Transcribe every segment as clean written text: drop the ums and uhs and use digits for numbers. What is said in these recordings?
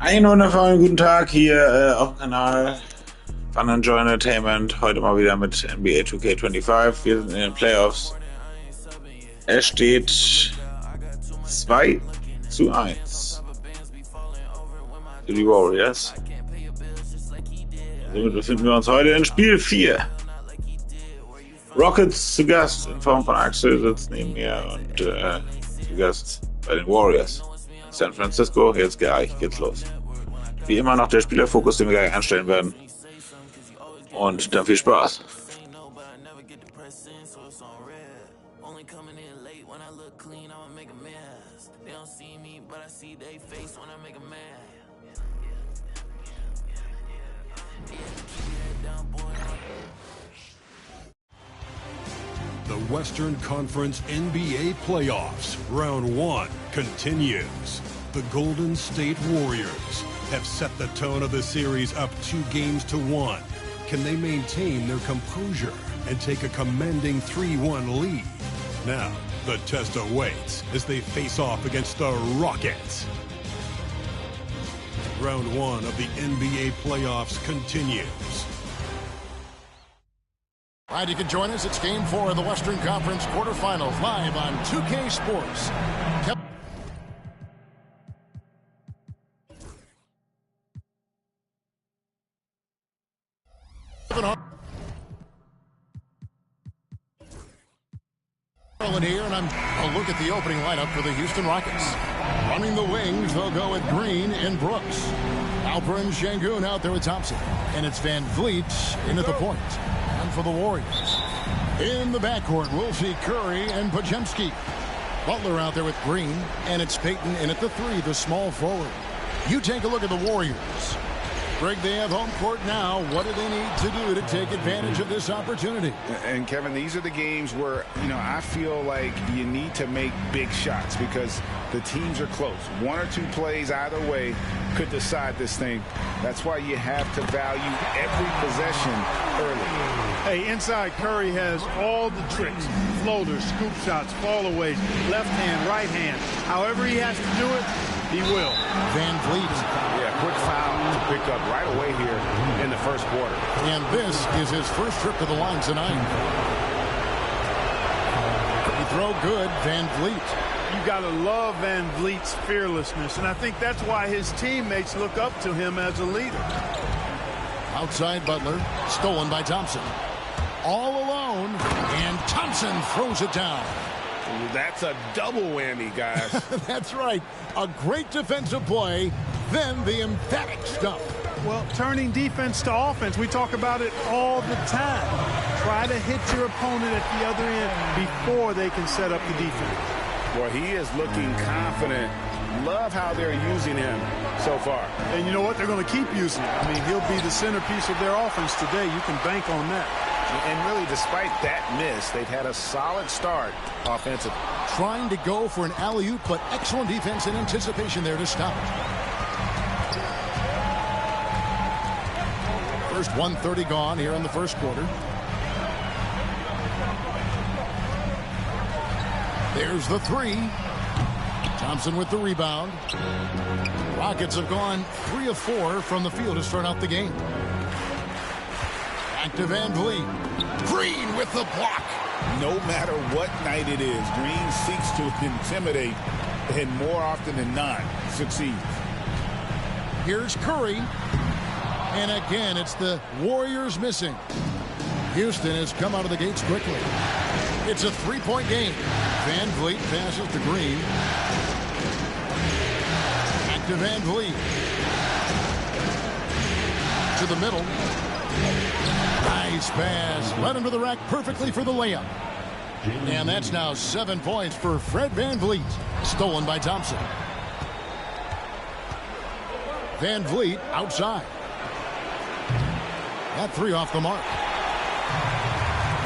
Einen wundervollen guten Tag hier auf dem Kanal Fun&Joy Entertainment. Heute mal wieder mit NBA 2K25. Wir sind in den Playoffs. Es steht 2:1 für die Warriors. Somit befinden wir uns heute in Spiel 4. Rockets zu Gast in Form von Axel sitzt neben mir und zu Gast bei den Warriors. San Francisco, jetzt geht's los. Wie immer noch der Spielerfokus, den wir gleich einstellen werden. Und dann viel Spaß. The Western Conference NBA Playoffs, Round 1 continues. The Golden State Warriors have set the tone of the series up 2-1. Can they maintain their composure and take a commanding 3-1 lead? Now, the test awaits as they face off against the Rockets. Round 1 of the NBA playoffs continues. All right, you can join us. It's Game 4 of the Western Conference quarterfinals live on 2K Sports. Here, and a look at the opening lineup for the Houston Rockets. Running the wings, they'll go with Green and Brooks. Alperen Sengun out there with Thompson. And it's Van Vliet in at the point. And for the Warriors. In the backcourt, we'll see Curry and Podziemski. Butler out there with Green. And it's Payton in at the 3, the small forward. You take a look at the Warriors. Greg, they have home court now. What do they need to do to take advantage of this opportunity? And, Kevin, these are the games where, I feel like you need to make big shots because the teams are close. 1 or 2 plays either way could decide this thing. That's why you have to value every possession early. Hey, inside Curry has all the tricks. Floaters, scoop shots, fallaways, left hand, right hand. However he has to do it, he will. Van Vliet. Yeah, quick foul to pick up right away here in the first quarter. And this is his first trip to the line tonight. He throw good, Van Vliet. You got to love Van Vliet's fearlessness, and I think that's why his teammates look up to him as a leader. Outside Butler, stolen by Thompson. All alone, and Thompson throws it down. That's a double whammy, guys. That's right. A great defensive play, then the emphatic stuff. Well, turning defense to offense, we talk about it all the time. Try to hit your opponent at the other end before they can set up the defense. Well, he is looking confident. Love how they're using him so far. And you know what? They're going to keep using him. I mean, he'll be the centerpiece of their offense today. You can bank on that. And really, despite that miss, they've had a solid start offensively. Trying to go for an alley-oop, but excellent defense and anticipation there to stop it. First 1:30 gone here in the first quarter. There's the 3. Thompson with the rebound. Rockets have gone 3 of 4 from the field to start out the game. Back to Van Vliet. Green with the block. No matter what night it is, Green seeks to intimidate and more often than not succeeds. Here's Curry. And again, it's the Warriors missing. Houston has come out of the gates quickly. It's a 3-point game. Van Vliet passes to Green. Back to Van Vliet. To the middle. Nice pass. Led him to the rack perfectly for the layup. And that's now 7 points for Fred Van Vliet. Stolen by Thompson. Van Vliet outside. That 3 off the mark.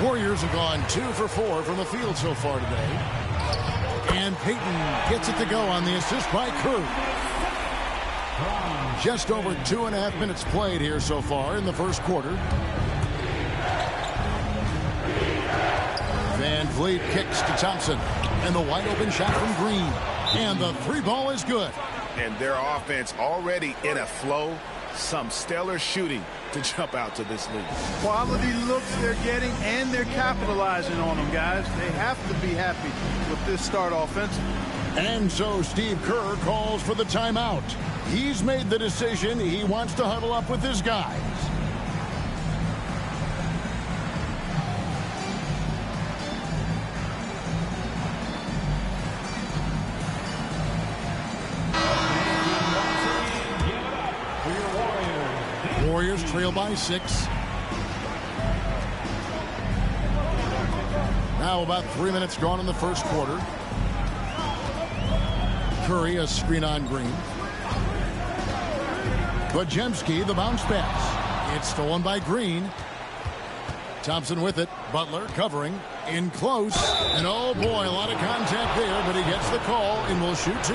Warriors have gone 2 for 4 from the field so far today. And Payton gets it to go on the assist by Curry. Just over 2.5 minutes played here so far in the first quarter. Van Vliet kicks to Thompson. And the wide open shot from Green. And the 3 ball is good. And their offense already in a flow. Some stellar shooting to jump out to this lead. Quality looks they're getting, and they're capitalizing on them, guys. They have to be happy with this start offensively. And so Steve Kerr calls for the timeout. He's made the decision. He wants to huddle up with his guys. Warriors trail by 6. Now about 3 minutes gone in the first quarter. Curry, a screen on Green. Podziemski, the bounce pass. It's stolen by Green. Thompson with it. Butler covering. In close. And oh boy, a lot of contact there, but he gets the call and will shoot 2.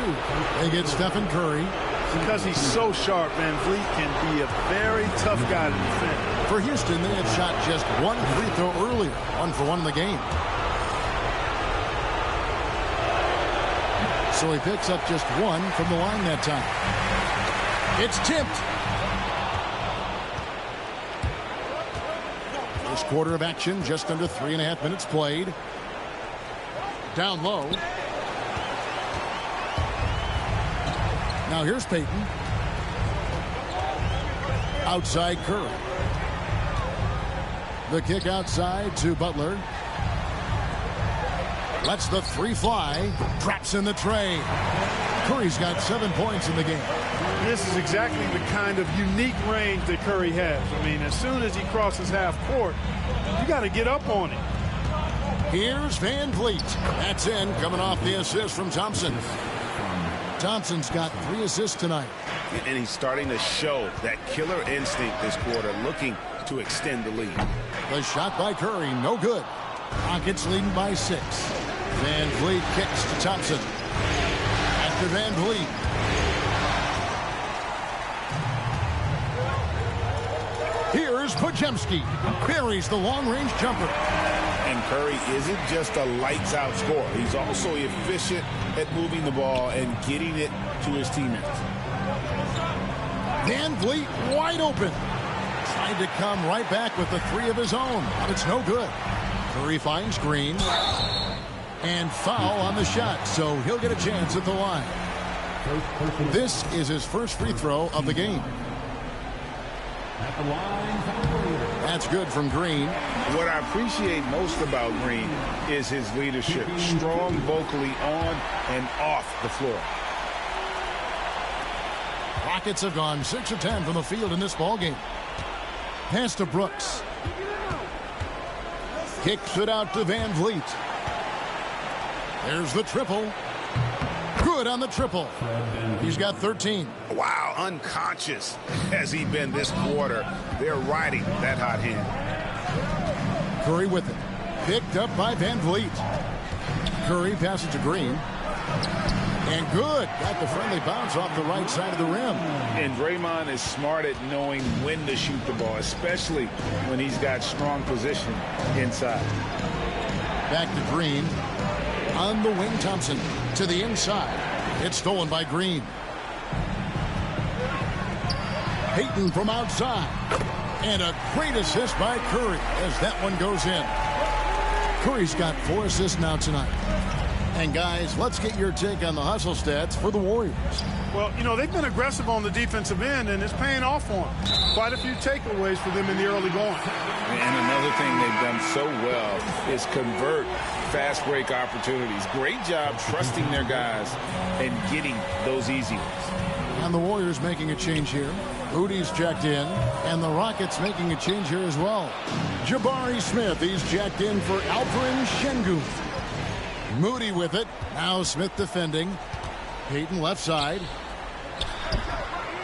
They get Stephen Curry. Because he's so sharp, Van Vliet can be a very tough guy to defend. For Houston, they had shot just 1 free throw earlier. 1 for 1 in the game. So he picks up just 1 from the line that time. It's tipped. First quarter of action, just under 3.5 minutes played. Down low. Now here's Payton. Outside Curry. The kick outside to Butler. Lets the 3 fly. Traps in the tray. Curry's got 7 points in the game. This is exactly the kind of unique range that Curry has. I mean, as soon as he crosses half court, you got to get up on him. Here's Van Vliet. That's in, coming off the assist from Thompson. Thompson's got 3 assists tonight. And he's starting to show that killer instinct this quarter, looking to extend the lead. The shot by Curry, no good. Rockets leading by 6. Van Vliet kicks to Thompson. After Van Vliet. Here's Podziemski. Buries the long-range jumper. And Curry isn't just a lights-out scorer. He's also efficient at moving the ball and getting it to his teammates. Van Vliet wide open. Trying to come right back with the 3 of his own, but it's no good. Curry finds Green. And foul on the shot, so he'll get a chance at the line. This is his first free throw of the game. That's good from Green. What I appreciate most about Green is his leadership. Strong vocally on and off the floor. Rockets have gone 6 of 10 from the field in this ballgame. Pass to Brooks. Kicks it out to Van Vliet. There's the triple. Good on the triple. He's got 13. Wow, unconscious has he been this quarter. They're riding that hot hand. Curry with it. Picked up by Van Vliet. Curry passes to Green. And good. Got the friendly bounce off the right side of the rim. And Draymond is smart at knowing when to shoot the ball, especially when he's got strong position inside. Back to Green. On the wing, Thompson to the inside. It's stolen by Green. Payton from outside. And a great assist by Curry as that one goes in. Curry's got 4 assists now tonight. And guys, let's get your take on the hustle stats for the Warriors. Well, you know, they've been aggressive on the defensive end, and it's paying off for them. Quite a few takeaways for them in the early going. And another thing they've done so well is convert fast break opportunities. Great job trusting their guys and getting those easy ones. And the Warriors making a change here. Rudy's checked in, and the Rockets making a change here as well. Jabari Smith, he's checked in for Alperen Şengün. Moody with it. Now Smith defending. Payton left side.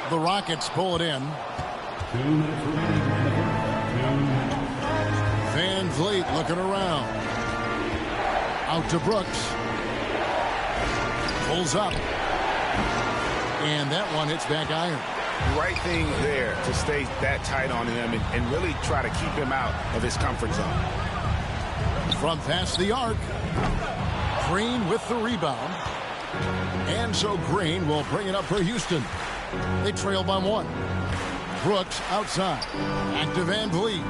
The Rockets pull it in. Van Vliet looking around. Out to Brooks. Pulls up. And that one hits back iron. Right thing there to stay that tight on him and really try to keep him out of his comfort zone. From past the arc. Green with the rebound. And so Green will bring it up for Houston. They trail by 1. Brooks outside. Back to Van Vliet.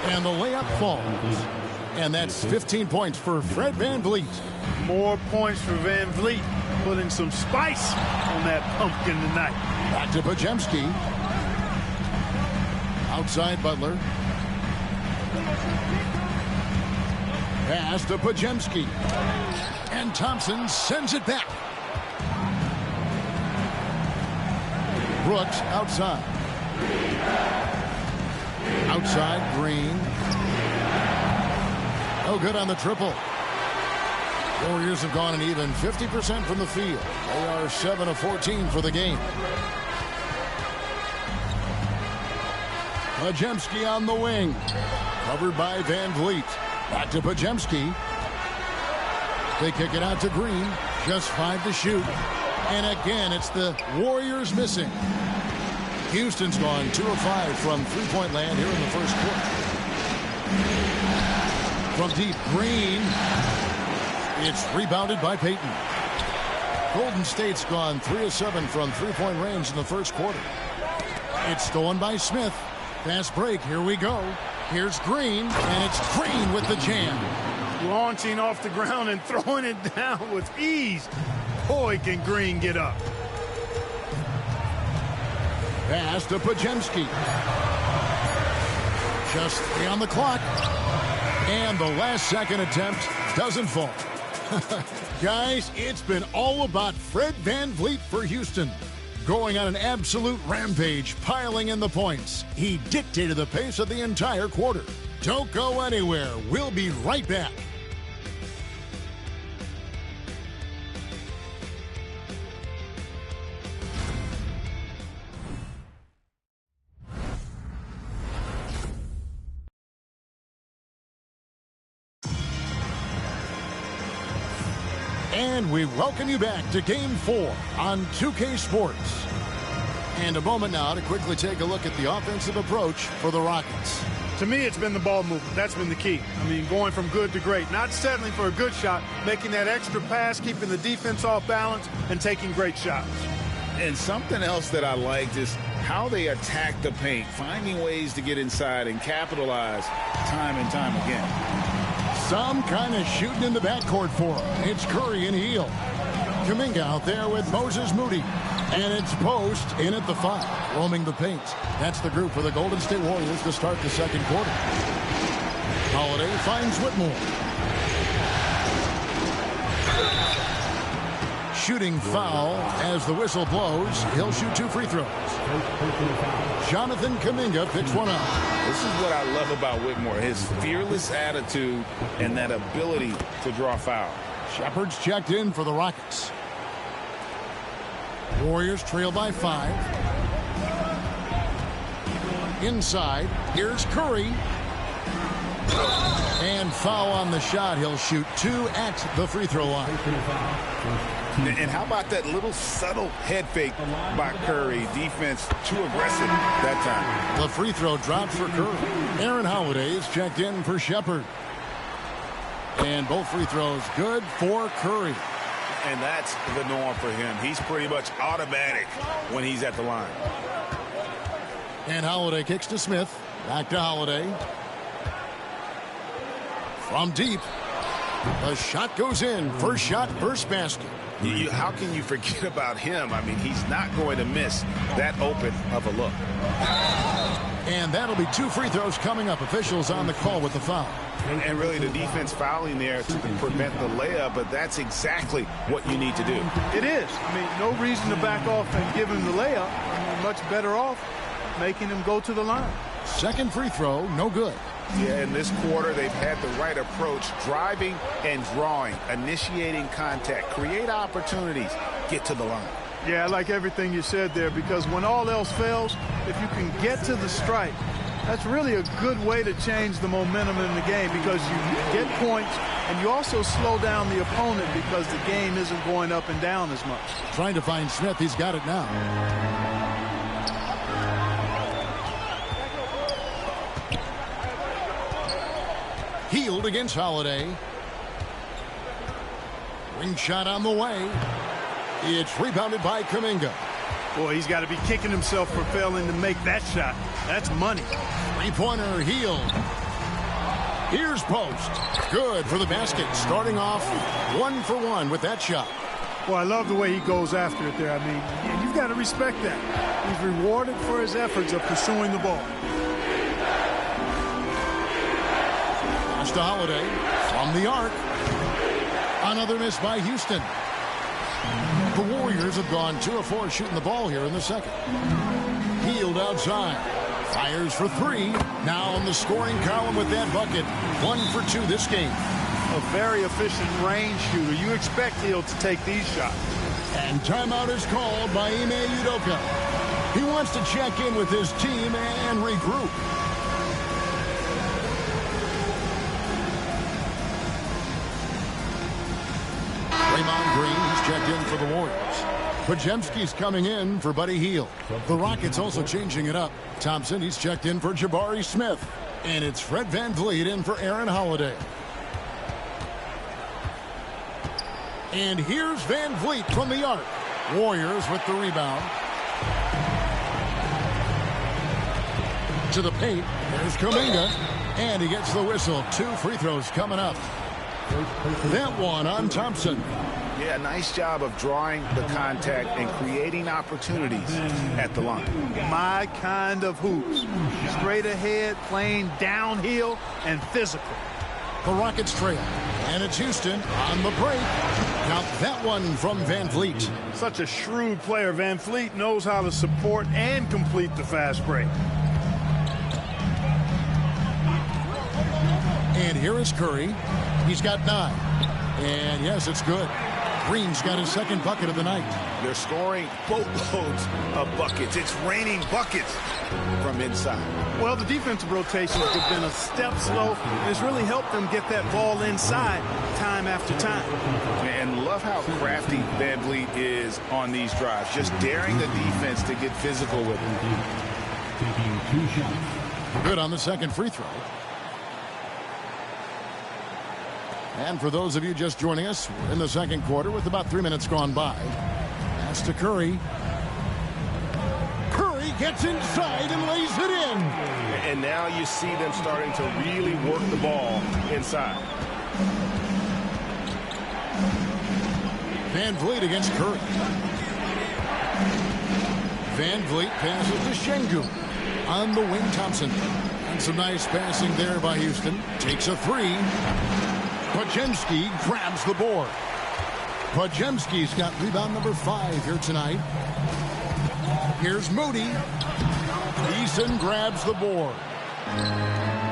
And the layup falls. And that's 15 points for Fred Van Vliet. More points for Van Vliet, putting some spice on that pumpkin tonight. Back to Pajemski. Outside Butler. Pass to Pajemski. And Thompson sends it back. Brooks outside. Outside Green. No good on the triple. Warriors have gone an even 50% from the field. They are 7 of 14 for the game. Pajemski on the wing. Covered by Van Vliet. Back to Pajemski. They kick it out to Green. Just 5 to shoot. And again, it's the Warriors missing. Houston's gone 2 of 5 from three-point land here in the first quarter. From deep, Green. It's rebounded by Payton. Golden State's gone 3 of 7 from three-point range in the first quarter. It's stolen by Smith. Fast break. Here we go. Here's Green, and it's Green with the jam. Launching off the ground and throwing it down with ease. Boy, can Green get up. Pass to Pajemski. Just 3 on the clock. And the last second attempt doesn't fall. Guys, it's been all about Fred Van Vliet for Houston. Going on an absolute rampage, piling in the points. He dictated the pace of the entire quarter. Don't go anywhere. We'll be right back. And we welcome you back to Game 4 on 2K Sports. And a moment now to quickly take a look at the offensive approach for the Rockets. To me, it's been the ball movement. That's been the key. I mean, going from good to great. Not settling for a good shot, making that extra pass, keeping the defense off balance, and taking great shots. And something else that I liked is how they attack the paint, finding ways to get inside and capitalize time and time again. Some kind of shooting in the backcourt for him. It's Curry and Heel. Kuminga out there with Moses Moody. And it's Post in at the 5, roaming the paint. That's the group for the Golden State Warriors to start the second quarter. Holiday finds Whitmore. Shooting foul as the whistle blows. He'll shoot 2 free throws. Jonathan Kuminga picks one up. This is what I love about Whitmore, his fearless attitude and that ability to draw foul. Shepard's checked in for the Rockets. Warriors trail by 5. Inside, here's Curry. And foul on the shot. He'll shoot 2 at the free throw line. And how about that little subtle head fake by Curry? Defense too aggressive that time. The free throw drops for Curry. Aaron Holiday is checked in for Shepard. And both free throws good for Curry. And that's the norm for him. He's pretty much automatic when he's at the line. And Holiday kicks to Smith. Back to Holiday. From deep. The shot goes in. First shot, first basket. How can you forget about him? I mean, he's not going to miss that open of a look. And that'll be 2 free throws coming up. Officials on the call with the foul. And really the defense fouling there to prevent the layup, but that's exactly what you need to do. It is. I mean, no reason to back off and give him the layup. I mean, much better off making him go to the line. Second free throw, no good. Yeah, in this quarter, they've had the right approach, driving and drawing, initiating contact, create opportunities, get to the line. Yeah, I like everything you said there, because when all else fails, if you can get to the stripe, that's really a good way to change the momentum in the game, because you get points and you also slow down the opponent because the game isn't going up and down as much. Trying to find Smith. He's got it now. Healed against Holiday. Ring shot on the way. It's rebounded by Kuminga. Boy, he's got to be kicking himself for failing to make that shot. That's money. Three-pointer Hield. Here's post. Good for the basket. Starting off 1 for 1 with that shot. Well, I love the way he goes after it there. I mean, you've got to respect that. He's rewarded for his efforts of pursuing the ball. Pass to Holiday from the arc. Another miss by Houston. The Warriors have gone 2 of 4 shooting the ball here in the second. Hield outside. Fires for 3. Now in the scoring column with that bucket. 1 for 2 this game. A very efficient range shooter. You expect Hield to take these shots. And timeout is called by Ime Udoka. He wants to check in with his team and regroup. Draymond Green, he's checked in for the Warriors. Podziemski's coming in for Buddy Hield. The Rockets also changing it up. Thompson, he's checked in for Jabari Smith. And it's Fred VanVleet in for Aaron Holiday. And here's VanVleet from the arc. Warriors with the rebound. To the paint. There's Kuminga. And he gets the whistle. 2 free throws coming up. That one on Thompson. Yeah, nice job of drawing the contact and creating opportunities at the line. My kind of hoops. Straight ahead, playing downhill, and physical. The Rockets trail. And it's Houston on the break. Now that one from VanVleet. Such a shrewd player. VanVleet knows how to support and complete the fast break. And here is Curry. He's got 9. And yes, it's good. Green's got his second bucket of the night. They're scoring boatloads of buckets. It's raining buckets from inside. Well, the defensive rotations have been a step slow. It's really helped them get that ball inside time after time. And love how crafty VanVleet is on these drives. Just daring the defense to get physical with him. Taking 2 shots. Good on the second free throw. And for those of you just joining us, we're in the second quarter with about 3 minutes gone by. Pass to Curry. Curry gets inside and lays it in. And now you see them starting to really work the ball inside. VanVleet against Curry. VanVleet passes to Şengün. On the wing, Thompson. And some nice passing there by Houston. Takes a 3. Podziemski grabs the board. Podziemski's got rebound number 5 here tonight. Here's Moody. Eason grabs the board.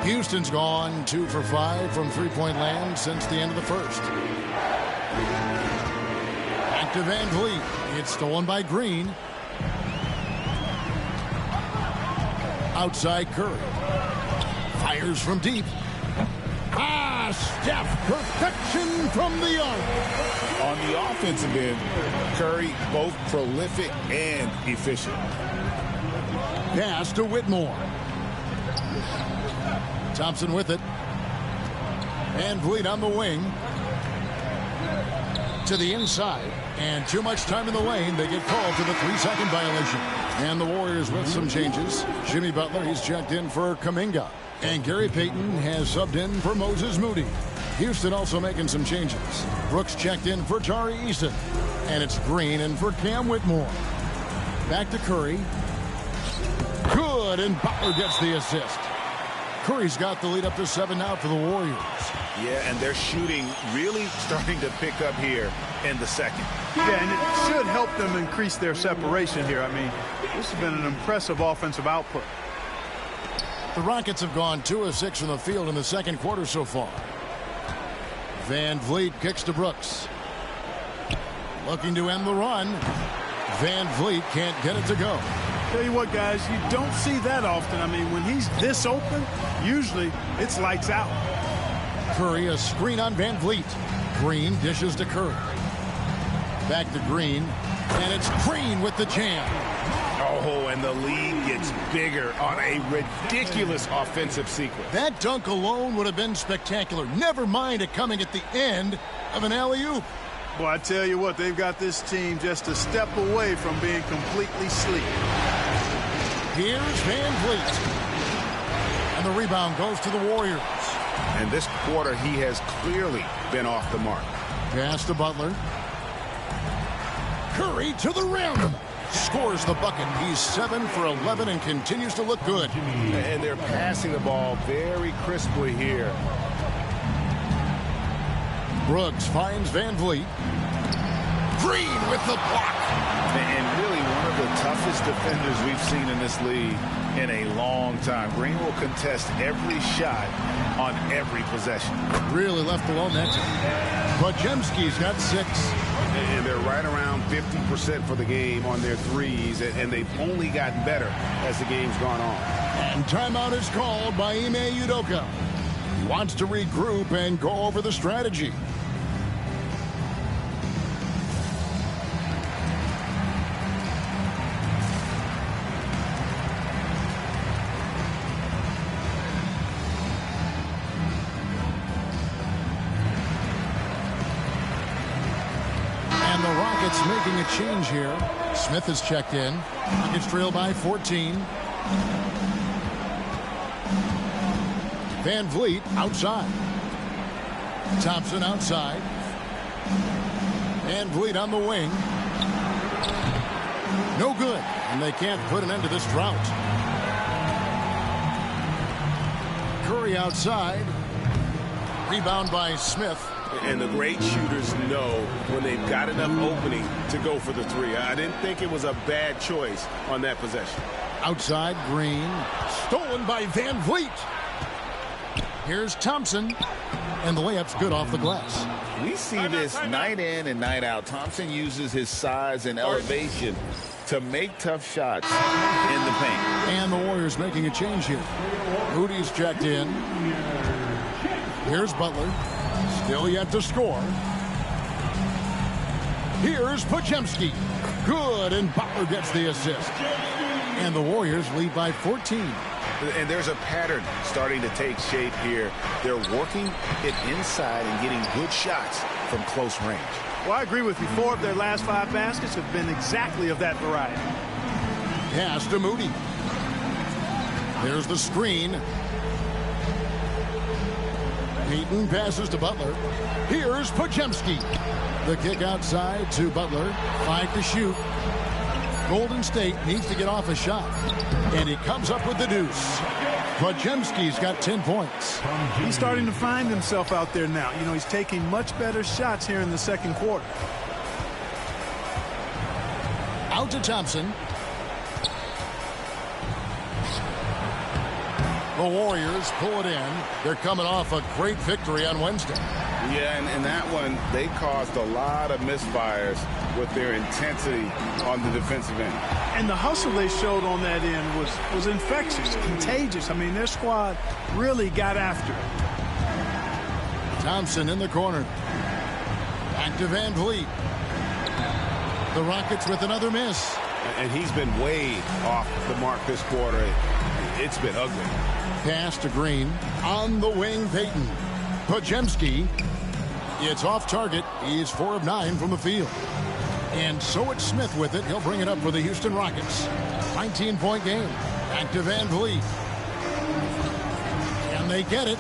Houston's gone 2 for 5 from three-point land since the end of the first. Back to VanVleet. It's stolen by Green. Outside Curry. Fires from deep. Steph, perfection from the arc. On the offensive end, Curry both prolific and efficient. Pass to Whitmore. Thompson with it. VanVleet on the wing. To the inside. And too much time in the lane. They get called to the 3-second violation. And the Warriors with some changes. Jimmy Butler, he's checked in for Kuminga. And Gary Payton has subbed in for Moses Moody. Houston also making some changes. Brooks checked in for Tari Eason. And it's Green in for Cam Whitmore. Back to Curry. Good, and Butler gets the assist. Curry's got the lead up to 7 now for the Warriors. Yeah, and their shooting really starting to pick up here in the second. Yeah, and it should help them increase their separation here. I mean, this has been an impressive offensive output. The Rockets have gone 2 of 6 from the field in the second quarter so far. VanVleet kicks to Brooks. Looking to end the run. VanVleet can't get it to go. Tell you what, guys, you don't see that often. I mean, when he's this open, usually it's lights out. Curry, a screen on VanVleet. Green dishes to Curry. Back to Green. And it's Green with the jam. Oh, and the lead gets bigger on a ridiculous offensive sequence. That dunk alone would have been spectacular. Never mind it coming at the end of an alley-oop. Boy, I tell you what, they've got this team just a step away from being completely sleep. Here's Van Vliet. And the rebound goes to the Warriors. And this quarter, he has clearly been off the mark. Pass to Butler. Curry to the rim. Scores the bucket. He's 7 for 11 and continues to look good. And they're passing the ball very crisply here. Brooks finds Van Vliet. Green with the block. And really one of the toughest defenders we've seen in this league in a long time. Green will contest every shot on every possession. Really left alone that time. Podziemski's got 6. And they're right around 50% for the game on their threes, and they've only gotten better as the game's gone on. And timeout is called by Ime Udoka. He wants to regroup and go over the strategy. Making a change here. Smith is checked in. Rockets trail by 14. Van Vliet outside. Thompson outside. Van Vliet on the wing. No good. And they can't put an end to this drought. Curry outside. Rebound by Smith. And the great shooters know when they've got enough opening to go for the three. I didn't think it was a bad choice on that possession. Outside, Green. Stolen by Van Vliet. Here's Thompson. And the layup's good off the glass. We see this night in and night out. Thompson uses his size and elevation to make tough shots in the paint. And the Warriors making a change here. Moody's checked in. Here's Butler. Still yet to score. Here's Podziemski. Good, and Butler gets the assist. And the Warriors lead by 14. And there's a pattern starting to take shape here. They're working it inside and getting good shots from close range. Well, I agree with you. 4 of their last 5 baskets have been exactly of that variety. Pass to Moody. There's the screen. Payton passes to Butler. Here's Podziemski. The kick outside to Butler. 5 to shoot. Golden State needs to get off a shot. And he comes up with the deuce. Podziemski's got 10 points. He's starting to find himself out there now. You know, he's taking much better shots here in the second quarter. Out to Thompson. The Warriors pull it in. They're coming off a great victory on Wednesday. Yeah, and in that one, they caused a lot of misfires with their intensity on the defensive end. And the hustle they showed on that end was infectious, contagious. I mean, their squad really got after it. Thompson in the corner. Back to Van Vliet. The Rockets with another miss. And he's been way off the mark this quarter. It's been ugly. Pass to Green. On the wing, Payton. Podziemski. It's off target. He's 4 of 9 from the field. And so it's Smith with it. He'll bring it up for the Houston Rockets. 19-point game. Back to Van Vliet. And they get it.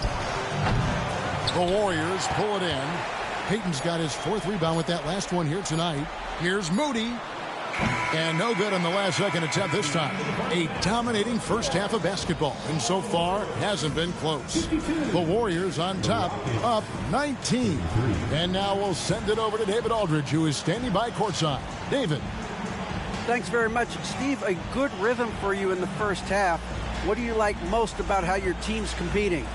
The Warriors pull it in. Payton's got his 4th rebound with that last one here tonight. Here's Moody. And no good on the last second attempt this time. A dominating first half of basketball. And so far, hasn't been close. The Warriors on top, up 19. And now we'll send it over to David Aldridge, who is standing by courtside. David. Thanks very much. Steve, a good rhythm for you in the first half. What do you like most about how your team's competing?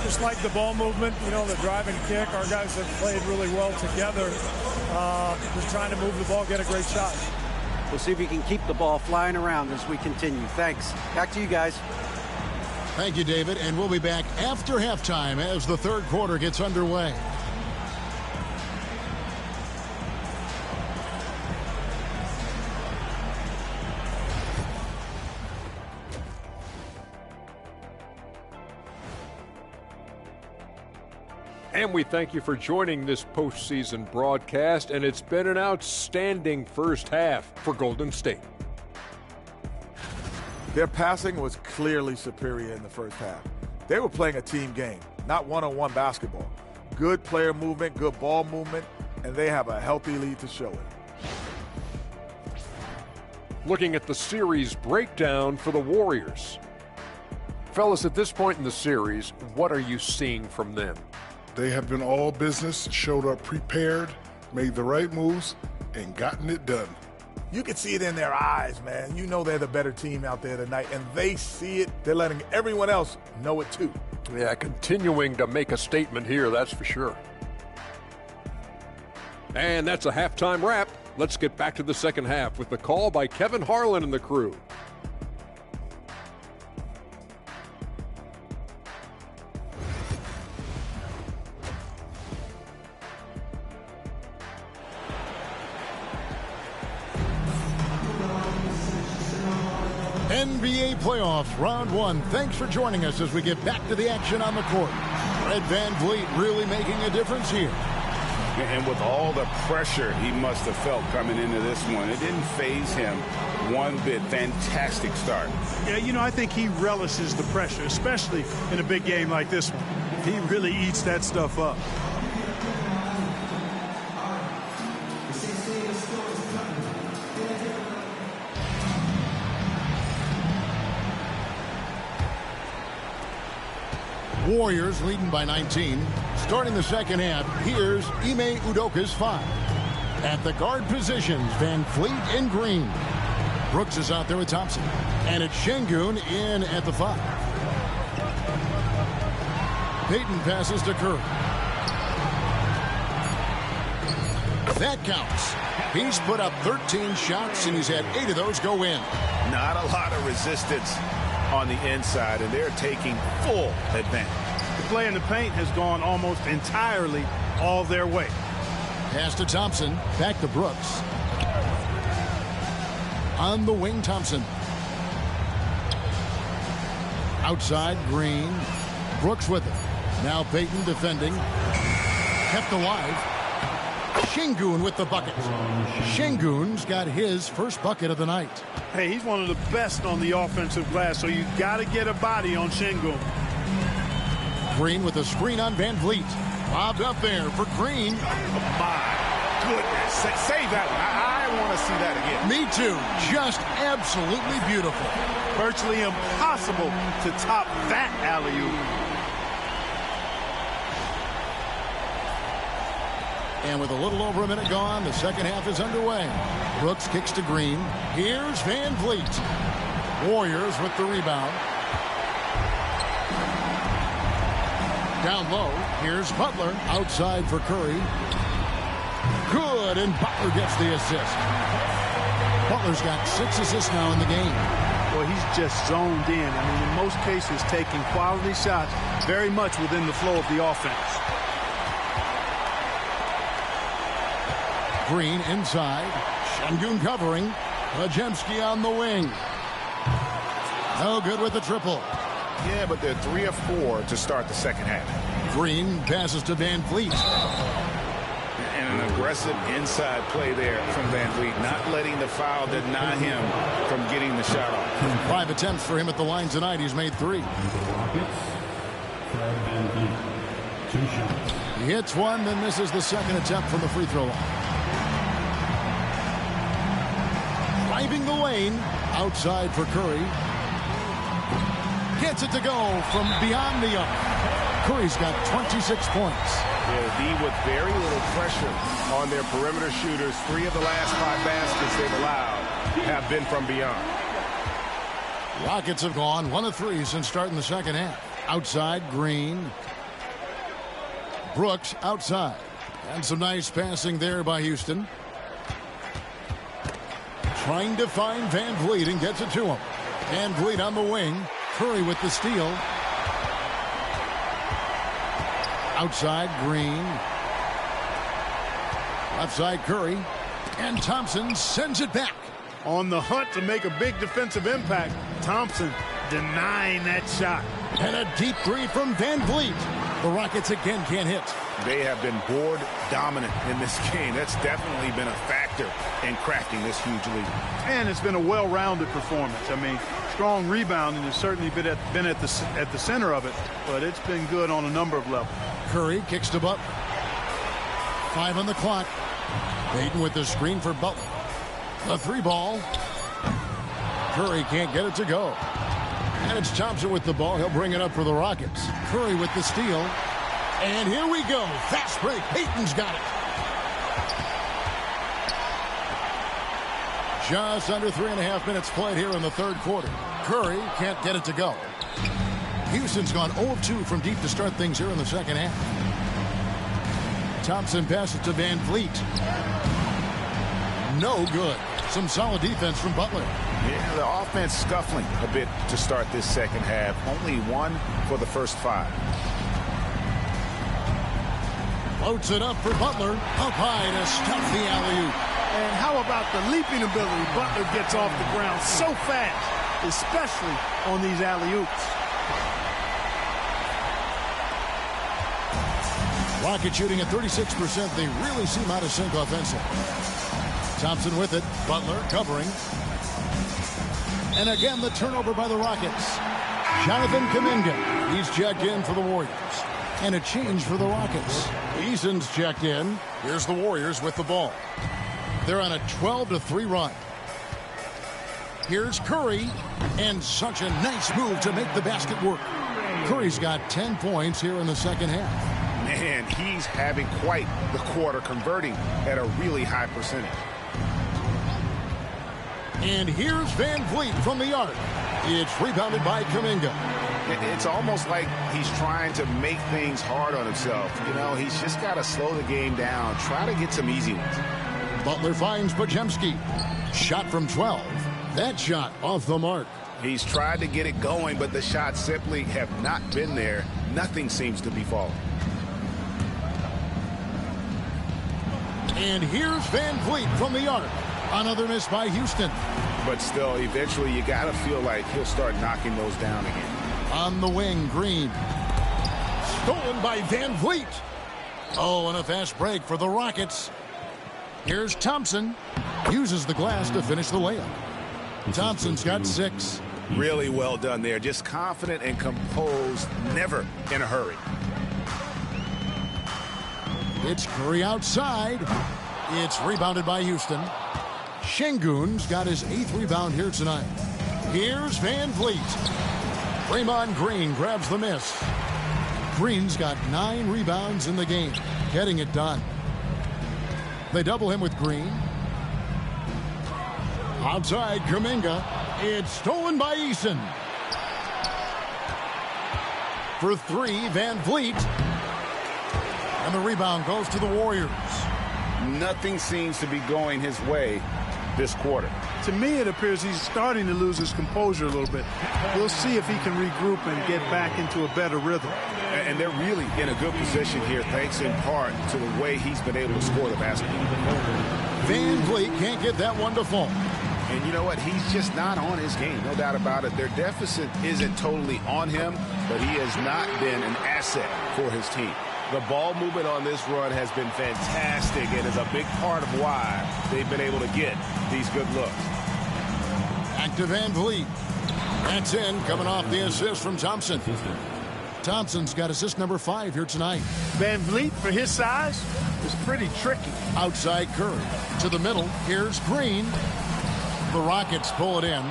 Just like the ball movement, you know, the drive and kick. Our guys have played really well together. Just trying to move the ball, get a great shot. We'll see if we can keep the ball flying around as we continue. Thanks. Back to you guys. Thank you, David. And we'll be back after halftime as the third quarter gets underway. And we thank you for joining this postseason broadcast, and it's been an outstanding first half for Golden State. Their passing was clearly superior in the first half. They were playing a team game, not one-on-one basketball. Good player movement, good ball movement, and they have a healthy lead to show it. Looking at the series breakdown for the Warriors. Fellas, at this point in the series, what are you seeing from them? They have been all business, showed up prepared, made the right moves, and gotten it done. You can see it in their eyes, man. You know they're the better team out there tonight, and they see it. They're letting everyone else know it too. Yeah, continuing to make a statement here, that's for sure. And that's a halftime wrap. Let's get back to the second half with the call by Kevin Harlan and the crew. NBA playoffs, round one. Thanks for joining us as we get back to the action on the court. Fred VanVleet really making a difference here. And with all the pressure he must have felt coming into this one, it didn't faze him one bit. Fantastic start. Yeah, you know, I think he relishes the pressure, especially in a big game like this one. He really eats that stuff up. Warriors leading by 19. Starting the second half, here's Ime Udoka's 5. At the guard positions, VanVleet and Green. Brooks is out there with Thompson. And it's Şengün in at the 5. Payton passes to Curry. That counts. He's put up 13 shots, and he's had 8 of those go in. Not a lot of resistance on the inside, and they're taking full advantage. The play in the paint has gone almost entirely all their way. Pass to Thompson. Back to Brooks. On the wing, Thompson. Outside, Green. Brooks with it. Now Payton defending. Kept alive. Şengün with the bucket. Şengün's got his first bucket of the night. Hey, he's one of the best on the offensive glass, so you got to get a body on Şengün. Green with a screen on VanVleet. Bobbed up there for Green. My goodness. Save that one. I want to see that again. Me too. Just absolutely beautiful. Virtually impossible to top that alley-oop. And with a little over a minute gone, the second half is underway. Brooks kicks to Green. Here's VanVleet. Warriors with the rebound. Down low, here's Butler. Outside for Curry. Good, and Butler gets the assist. Butler's got 6 assists now in the game. Well, he's just zoned in. I mean, in most cases, taking quality shots very much within the flow of the offense. Green inside. Şengün covering. Podziemski on the wing. No good with the triple. Yeah, but they're 3 of 4 to start the second half. Green passes to VanVleet. And an aggressive inside play there from VanVleet, not letting the foul deny him from getting the shot off. 5 attempts for him at the line tonight. He's made 3. He hits one, then this is the second attempt from the free throw line. Driving the lane, outside for Curry. Gets it to go from beyond the arc. Curry's got 26 points. Yeah, D with very little pressure on their perimeter shooters. 3 of the last 5 baskets they've allowed have been from beyond. Rockets have gone 1 of 3 since starting the second half. Outside, Green. Brooks outside. And some nice passing there by Houston. Trying to find VanVleet and gets it to him. VanVleet on the wing. Curry with the steal. Outside, Green. Left side, Curry. And Thompson sends it back. On the hunt to make a big defensive impact, Thompson denying that shot. And a deep three from VanVleet. The Rockets again can't hit. they have been board dominant in this game. That's definitely been a factor in cracking this huge lead. And it's been a well-rounded performance. I mean, strong rebounding has certainly been at the center of it, but it's been good on a number of levels. Curry kicks to Butler. 5 on the clock. Payton with the screen for Butler. The 3-ball. Curry can't get it to go. And it's Thompson with the ball. He'll bring it up for the Rockets. Curry with the steal. And here we go. Fast break. Payton's got it. Just under 3.5 minutes played here in the third quarter. Curry can't get it to go. Houston's gone 0 of 2 from deep to start things here in the second half. Thompson passes to Van Vliet. No good. Some solid defense from Butler. Yeah, the offense scuffling a bit to start this second half. Only 1 for the first 5. Floats it up for Butler. Up high to stuff the alley-oop. And how about the leaping ability? Butler gets off the ground so fast, especially on these alley-oops. Rocket shooting at 36%. They really seem out of sync offensively. Thompson with it. Butler covering. And again, the turnover by the Rockets. Jonathan Kuminga. He's checked in for the Warriors. And a change for the Rockets. Eason's checked in. Here's the Warriors with the ball. They're on a 12-3 run. Here's Curry. And such a nice move to make the basket work. Curry's got 10 points here in the second half. Man, he's having quite the quarter, converting at a really high percentage. And here's Van Vliet from the arc. It's rebounded by Kuminga. It's almost like he's trying to make things hard on himself. You know, he's just got to slow the game down, try to get some easy ones. Butler finds Podziemski. Shot from 12. That shot off the mark. He's tried to get it going, but the shots simply have not been there. Nothing seems to be falling. And here's Van Vliet from the arc. Another miss by Houston. But still, eventually you got to feel like he'll start knocking those down again. On the wing, Green. Stolen by Van Vliet. Oh, and a fast break for the Rockets. Here's Thompson. Uses the glass to finish the layup. Thompson's got 6. Really well done there. Just confident and composed. Never in a hurry. It's Curry outside. It's rebounded by Houston. Şengün's got his 8th rebound here tonight. Here's Van Vliet. Draymond Green grabs the miss. Green's got 9 rebounds in the game, getting it done. They double him with Green. Outside, Kuminga. It's stolen by Eason. For 3, Van Vliet. And the rebound goes to the Warriors. Nothing seems to be going his way this quarter. To me, it appears he's starting to lose his composure a little bit. We'll see if he can regroup and get back into a better rhythm. And they're really in a good position here, thanks in part to the way he's been able to score the basketball. Van Vliet can't get that one to fall. And you know what? He's just not on his game, no doubt about it. Their deficit isn't totally on him, but he has not been an asset for his team. The ball movement on this run has been fantastic and is a big part of why they've been able to get these good looks. Back to Van Vliet. That's in, coming off the assist from Thompson. Thompson's got assist number 5 here tonight. Van Vliet, for his size, is pretty tricky. Outside Curry. To the middle. Here's Green. The Rockets pull it in.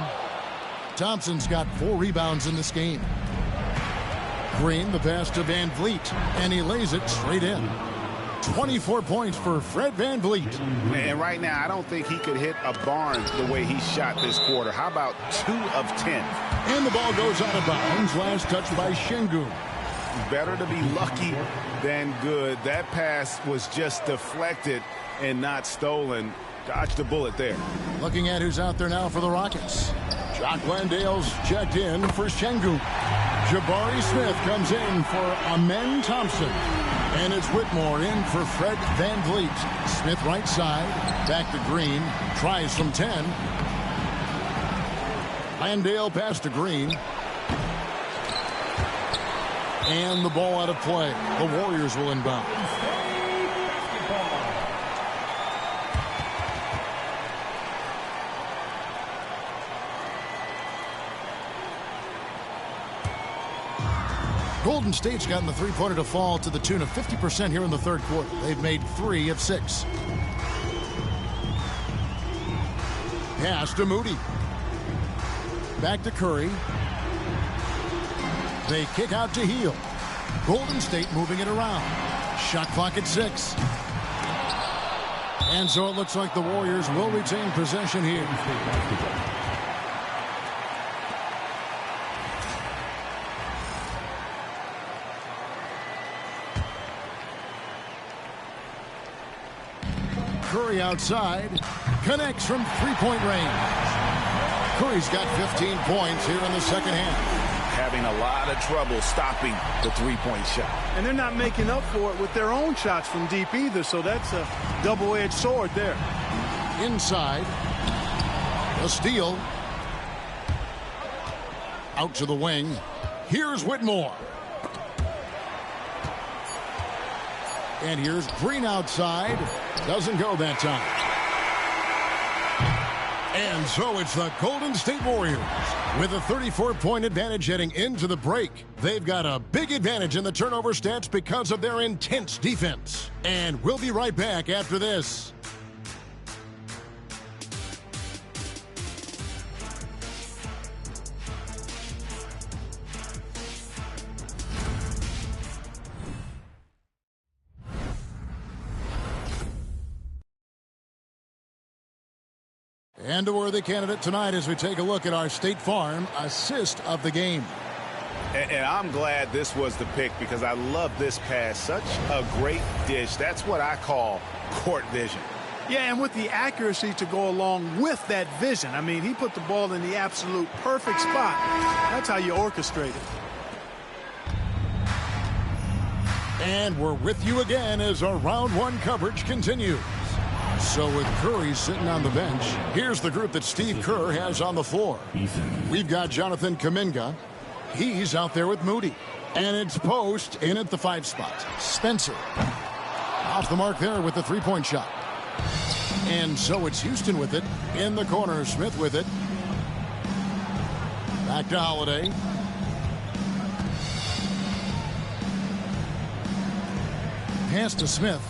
Thompson's got 4 rebounds in this game. Green, the pass to Van Vliet, and he lays it straight in. 24 points for Fred Van Vliet. And right now, I don't think he could hit a barn the way he shot this quarter. How about 2 of 10? And the ball goes out of bounds. Last touch by Şengün. Better to be lucky than good. That pass was just deflected and not stolen. Dodged the bullet there. Looking at who's out there now for the Rockets. Jock Landale's checked in for Şengün. Jabari Smith comes in for Amen Thompson. And it's Whitmore in for Fred Van Vliet. Smith right side. Back to Green. Tries from 10. Landale pass to Green. And the ball out of play. The Warriors will inbound. Golden State's gotten the three-pointer to fall to the tune of 50% here in the third quarter. They've made 3 of 6. Pass to Moody. Back to Curry. They kick out to Heel. Golden State moving it around. Shot clock at 6. And so it looks like the Warriors will retain possession here. Curry outside. Connects from three-point range. Curry's got 15 points here in the second half. Having a lot of trouble stopping the three-point shot. And they're not making up for it with their own shots from deep either, so that's a double-edged sword there. Inside. A steal. Out to the wing. Here's Whitmore. And here's Green outside. Doesn't go that time. And so it's the Golden State Warriors with a 34-point advantage heading into the break. They've got a big advantage in the turnover stats because of their intense defense. And we'll be right back after this. And a worthy candidate tonight as we take a look at our State Farm assist of the game. And I'm glad this was the pick because I love this pass. Such a great dish. That's what I call court vision. Yeah, and with the accuracy to go along with that vision. I mean, he put the ball in the absolute perfect spot. That's how you orchestrate it. And we're with you again as our round one coverage continues. So with Curry sitting on the bench, here's the group that Steve Kerr has on the floor. We've got Jonathan Kuminga. He's out there with Moody. And it's Post in at the 5 spot. Spencer off the mark there with the three-point shot. And so it's Houston with it. In the corner, Smith with it. Back to Holiday. Pass to Smith.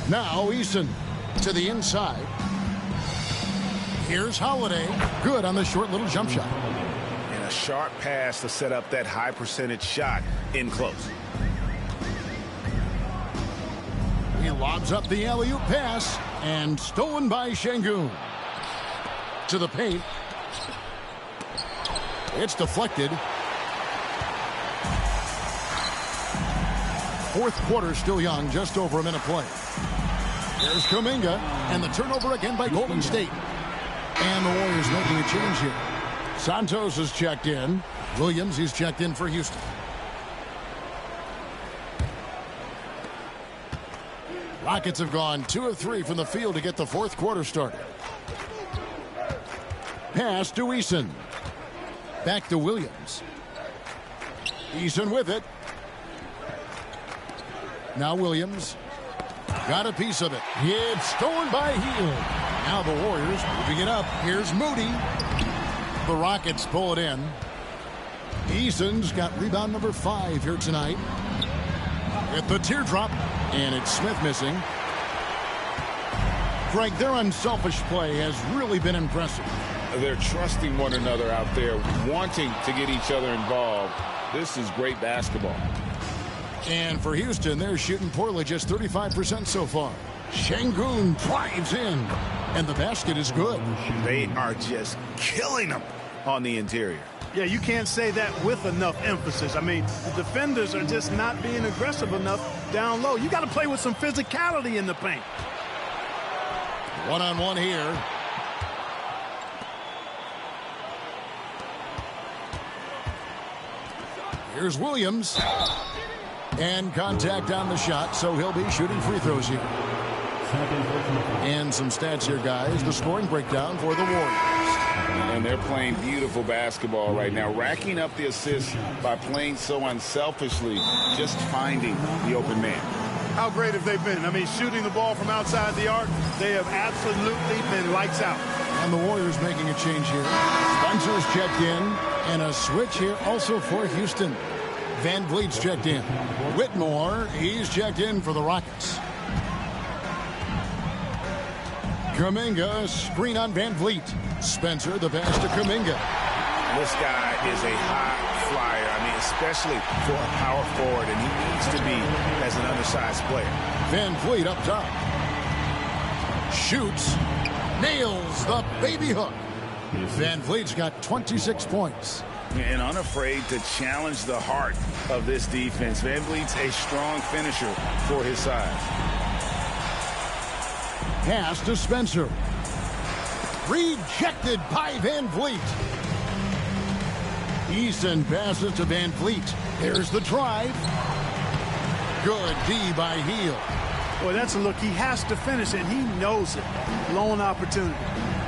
Now Eason to the inside. Here's Holiday. Good on the short little jump shot. And a sharp pass to set up that high percentage shot in close. He lobs up the alley-oop pass and stolen by Şengün. To the paint. It's deflected. Fourth quarter still young, just over a minute play. There's Kuminga, and the turnover again by Golden State. And the Warriors making a change here. Santos is checked in. Williams, he's checked in for Houston. Rockets have gone 2 of 3 from the field to get the fourth quarter started. Pass to Eason. Back to Williams. Eason with it. Now Williams. Got a piece of it. It's stolen by Heel. Now the Warriors moving it up. Here's Moody. The Rockets pull it in. Eason's got rebound number 5 here tonight. At the teardrop. And it's Smith missing. Greg, their unselfish play has really been impressive. They're trusting one another out there, wanting to get each other involved. This is great basketball. And for Houston, they're shooting poorly, just 35% so far. Şengün drives in, and the basket is good. They are just killing them on the interior. Yeah, you can't say that with enough emphasis. I mean, the defenders are just not being aggressive enough down low. You got to play with some physicality in the paint. One-on-one here. Here's Williams. And contact on the shot, so he'll be shooting free throws here. And some stats here, guys. The scoring breakdown for the Warriors. And they're playing beautiful basketball right now, racking up the assists by playing so unselfishly, just finding the open man. How great have they been? I mean, shooting the ball from outside the arc, they have absolutely been lights out. And the Warriors making a change here. Spencer's checked in, and a switch here also for Houston. Van Vliet's checked in. Whitmore, he's checked in for the Rockets. Kuminga, screen on Van Vliet. Spencer, the pass to Kuminga. This guy is a high flyer. I mean, especially for a power forward, and he needs to be as an undersized player. Van Vliet up top. Shoots. Nails the baby hook. Van Vliet's got 26 points. And unafraid to challenge the heart of this defense. Van Vliet's a strong finisher for his size. Pass to Spencer. Rejected by Van Vliet. Eason passes to Van Vliet. There's the drive. Good D by Hield. Boy, that's a look. He has to finish, and he knows it. Lone opportunity.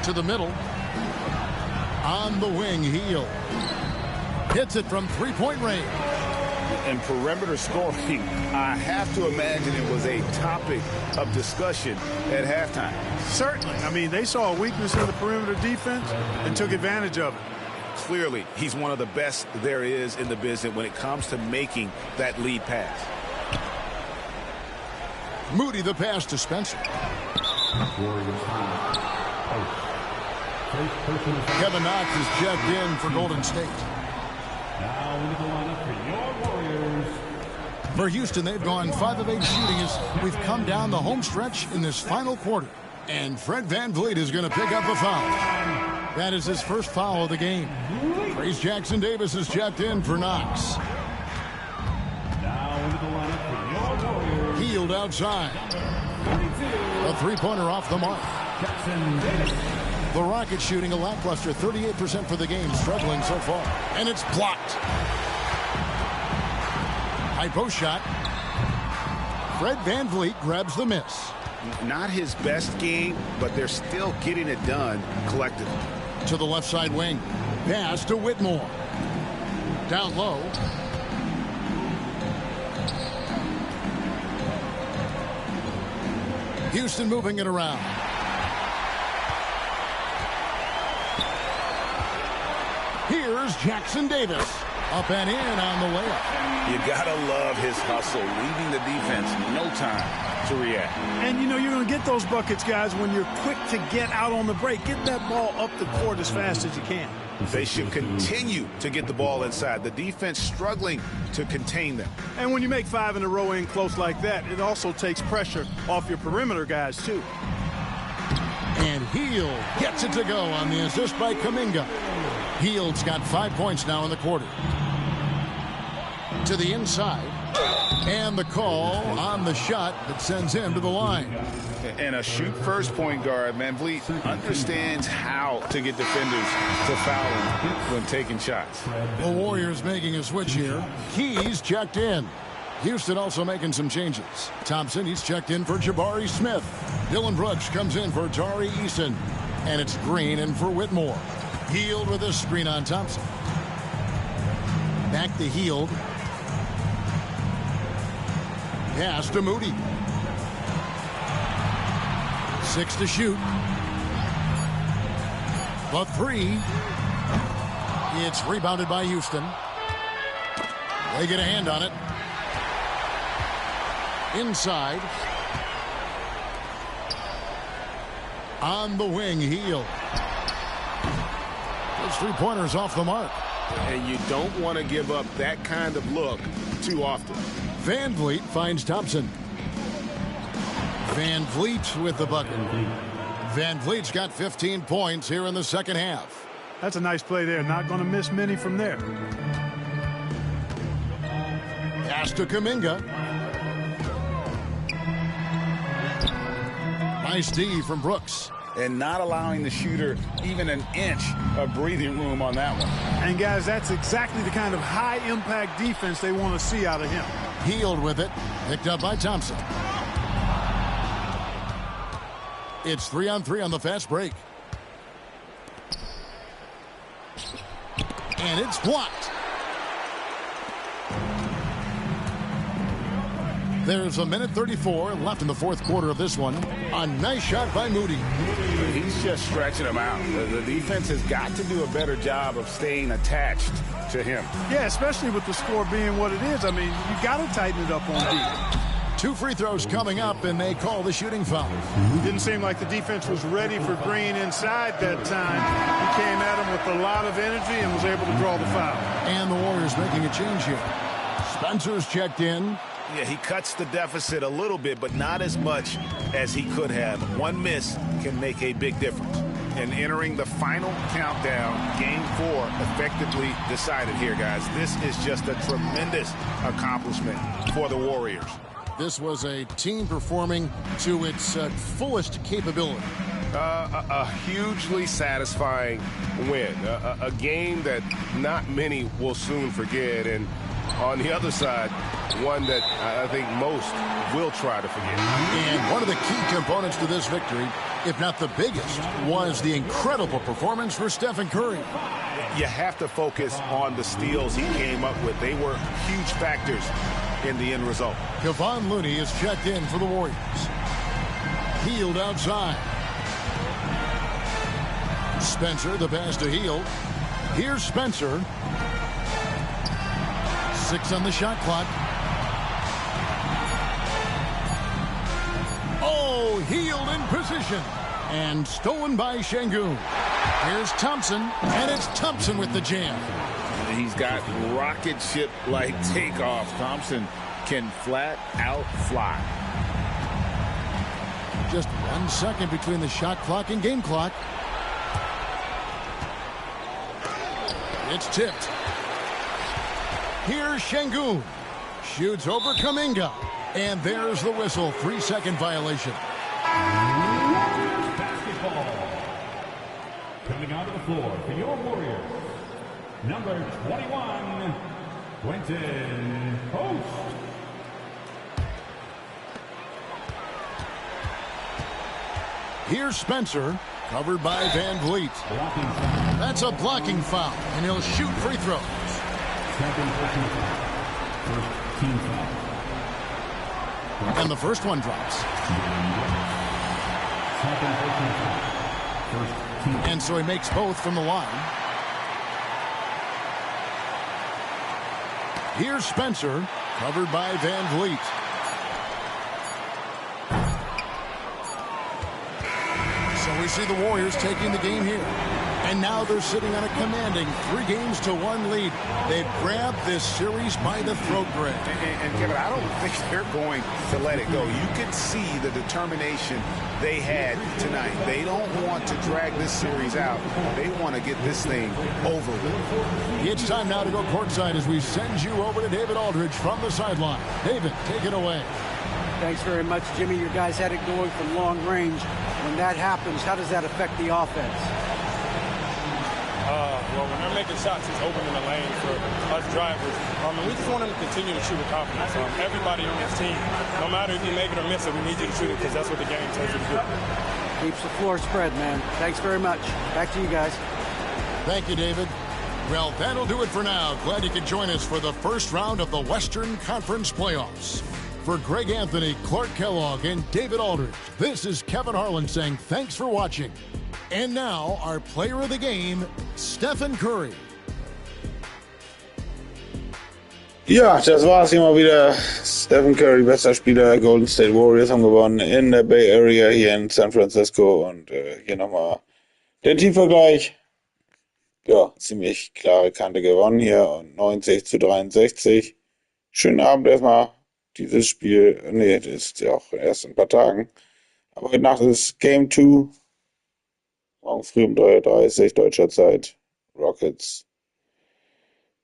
To the middle. On the wing, Hield. Hits it from three-point range. And perimeter scoring, I have to imagine it was a topic of discussion at halftime. Certainly. I mean, they saw a weakness in the perimeter defense and took advantage of it. Clearly, he's one of the best there is in the business when it comes to making that lead pass. Moody the pass to Spencer. Kevin Knox is checked in for Golden State. Now into the lineup for your Warriors. For Houston, they've gone 5 of 8 shooting as we've come down the home stretch in this final quarter. And Fred VanVleet is going to pick up a foul. That is his first foul of the game. Trace Jackson Davis is checked in for Knox. Now into the lineup for your Warriors. Hield outside. A three-pointer off the mark. Jackson Davis. The Rockets shooting a lackluster 38% for the game, struggling so far. And it's blocked. High post shot. Fred VanVleet grabs the miss. Not his best game, but they're still getting it done collectively. To the left side wing. Pass to Whitmore. Down low. Houston moving it around. Here's Jackson Davis. Up and in on the layup. You gotta love his hustle, leaving the defense no time to react. And, you know, you're going to get those buckets, guys, when you're quick to get out on the break. Get that ball up the court as fast as you can. They should continue to get the ball inside. The defense struggling to contain them. And when you make 5 in a row in close like that, it also takes pressure off your perimeter guys, too. And Hield gets it to go on the assist by Kuminga. Hield's got 5 points now in the quarter. To the inside. And the call on the shot that sends him to the line. And a shoot-first point guard, VanVleet understands how to get defenders to foul him when taking shots. The Warriors making a switch here. Keys checked in. Houston also making some changes. Thompson, he's checked in for Jabari Smith. Dylan Brooks comes in for Tari Eason. And it's Green in for Whitmore. Hield with a screen on Thompson. Back to Hield. Pass to Moody. 6 to shoot. The 3. It's rebounded by Houston. They get a hand on it. Inside. On the wing, Hield. Those three-pointers off the mark. And you don't want to give up that kind of look too often. VanVleet finds Thompson. VanVleet with the bucket. VanVleet's got 15 points here in the second half. That's a nice play there. Not going to miss many from there. Pass to Kuminga. Nice D from Brooks. And not allowing the shooter even an inch of breathing room on that one. And, guys, that's exactly the kind of high-impact defense they want to see out of him. Hield with it. Picked up by Thompson. It's 3-on-3 on the fast break. And it's blocked. There's 1:34 left in the fourth quarter of this one. A nice shot by Moody. He's just stretching him out. The defense has got to do a better job of staying attached to him. Yeah, especially with the score being what it is. I mean, you got to tighten it up on defense. 2 free throws coming up, and they call the shooting foul. Didn't seem like the defense was ready for Green inside that time. He came at him with a lot of energy and was able to draw the foul. And the Warriors making a change here. Spencer's checked in. Yeah, he cuts the deficit a little bit, but not as much as he could have. One miss can make a big difference. And entering the final countdown, Game 4 effectively decided here, guys. This is just a tremendous accomplishment for the Warriors. This was a team performing to its fullest capability. A hugely satisfying win. A game that not many will soon forget. And on the other side, one that I think most will try to forget. And one of the key components to this victory, if not the biggest, was the incredible performance for Stephen Curry. You have to focus on the steals he came up with. They were huge factors in the end result. Kevon Looney is checked in for the Warriors. Hield outside. Spencer, the pass to Hield. Here's Spencer. 6 on the shot clock. Oh, Hield in position. And stolen by Şengün. Here's Thompson, and it's Thompson with the jam. He's got rocket ship-like takeoff. Thompson can flat out fly. Just 1 second between the shot clock and game clock. It's tipped. Here's Şengün. Shoots over Kuminga. And there's the whistle. 3-second violation. Basketball. Coming onto the floor for your Warriors, number 21, Quentin Post. Here's Spencer, covered by Van Vliet. That's a blocking foul, and he'll shoot free throws. First team foul. And the first one drops. And so he makes both from the line. Here's Spencer, covered by Van Vliet. So we see the Warriors taking the game here. And now they're sitting on a commanding 3-1 lead. They've grabbed this series by the throat, Greg. And Kevin, I don't think they're going to let it go. You can see the determination they had tonight. They don't want to drag this series out. They want to get this thing over with. It's time now to go courtside as we send you over to David Aldridge from the sideline. David, take it away. Thanks very much, Jimmy. Your guys had it going from long range. When that happens, how does that affect the offense? Well, when they're making shots, it's open in the lane for us drivers. And we just want them to continue to shoot with confidence. Everybody on this team, no matter if you make it or miss it, we need you to shoot it because that's what the game tells you to do. Keeps the floor spread, man. Thanks very much. Back to you guys. Thank you, David. Well, that'll do it for now. Glad you could join us for the first round of the Western Conference Playoffs. For Greg Anthony, Clark Kellogg, and David Aldridge, this is Kevin Harlan saying thanks for watching. And now, our player of the game, Stephen Curry. Ja, das war's hier mal wieder. Stephen Curry, bester Spieler. Golden State Warriors haben gewonnen in der Bay Area hier in San Francisco. Und hier nochmal der Teamvergleich. Ja, ziemlich klare Kante gewonnen hier. Und 90-63. Schönen Abend erstmal. Dieses Spiel, nee, das ist ja auch erst in ein paar Tagen. Aber heute Nacht ist Game 2. Morgen früh um 3:30 Uhr deutscher Zeit. Rockets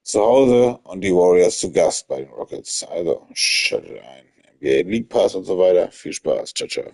zu Hause und die Warriors zu Gast bei den Rockets. Also schaltet ein. NBA League Pass und so weiter. Viel Spaß. Ciao, ciao.